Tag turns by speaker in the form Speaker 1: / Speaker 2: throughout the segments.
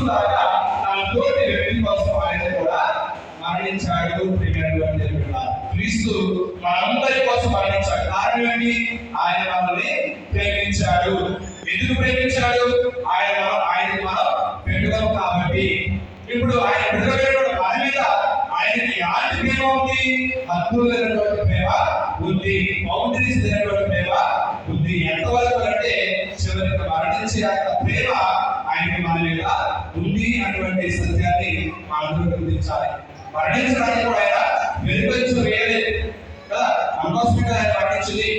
Speaker 1: లాగా తన తోటి వ్యక్తి కోసం ఆయన కూడా మరణించాడు. ప్రియమైనటువంటి క్రీస్తు మనందరి కోసం మరణించాడు. కారణం ఏంటి? ఆయన మనల్ని ప్రేమించాడు. ఎందుకు ప్రేమించాడు? ఆయన మనం పెట్టుదాం కాబట్టి. ఇప్పుడు ఆయన పెట్టుకునేటువంటి మన మీద ఆయనకి ఎలాంటి ప్రేమ ఉంది? హద్దులు లేనటువంటి ప్రేమ ఉంది, బౌండరీస్ లేనటువంటి ప్రేమ ఉంది. ఎంతవరకు అంటే చివరికి మరణించే ప్రేమ ఆయనకి మన మీద ఉంది అటువంటి సత్యాన్ని మనం గుర్తించాలి. మరణించడానికి కూడా ఆయన వెలుగొచ్చు వేయలేదు కదా, మన కోసం ఆయన మరణించింది.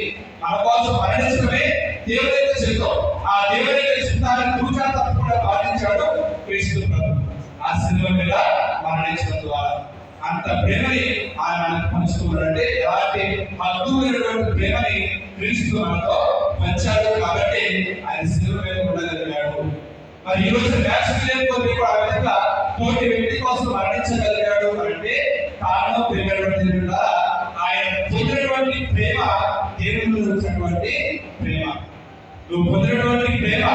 Speaker 1: మన కోసం మరణించడమే దేవుని యొక్క చిత్తం. ఆ దేవుని యొక్క చిత్తాన్ని తూచా తప్పకుండా పాటించాడు క్రీస్తు ప్రభు. ఆ శిలువ మీద మరణించడం ద్వారా అంత ప్రేమని ఆయన మనకు పంచుకున్నాడంటే ఎలాంటి అద్భుతమైనటువంటి ప్రేమని క్రీస్తు మనతో పంచాడు కాబట్టి ఆయన శిలువ మీద ఉండగలిగాడు. మరి ఈ రోజు నేషనల్ కూడా ఆ విధంగా తోటి వ్యక్తి కోసం మరణించగలిగాడు అంటే కారణం ప్రేమైనటువంటి ఆయన పొందినటువంటి ప్రేమ దేవుని వచ్చినటువంటి ప్రేమ. నువ్వు పొందినటువంటి ప్రేమ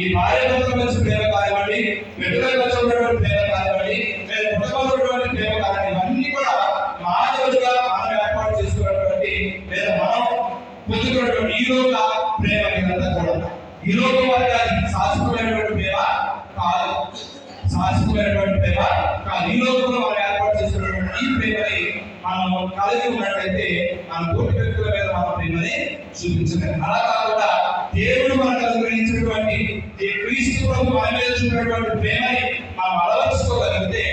Speaker 1: ఈ భార్యతో వచ్చి ప్రేమ కానివ్వండి, బిడ్డలకు వచ్చినటువంటి ప్రేమ కానివ్వండి, లేదా కుటుంబంలో ప్రేమ కానివ్వండి, ఇవన్నీ కూడా మానవులుగా మనం ఏర్పాటు చేసుకున్నటువంటి లేదా మనం పొందుకున్నటువంటి ఈ లోక ప్రేమ ఇదంతా కూడా ఈ లోకం వారికి శాశ్వతమైనటువంటి ప్రేమ కాదు. శాశ్వతమైనటువంటి ప్రేమ కాదు. ఈ లోకంలో మనం ఏర్పాటు చేసుకున్నటువంటి ఈ ప్రేమని మనం కలిగి ఉన్నట్లయితే మన తోటి వ్యక్తుల మీద మన ప్రేమని చూపించగలం. అలా కాకుండా దేవుడు మనకు అనుగ్రహించినటువంటి ఈ క్రీస్తు ప్రభు మన మీద చూపినటువంటి ప్రేమని మనం అలవర్చుకోగలిగితే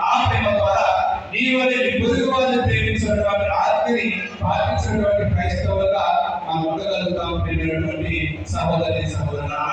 Speaker 1: ఆ ప్రేమ ద్వారా నీవనే నీ పొరుగు వారిని ప్రేమించినటువంటి ఆత్మని పాటించినటువంటి క్రైస్తవులుగా మనం ఉండగలుగుతాం. ప్రేమైనటువంటి సహోదరి సహోదరులారా,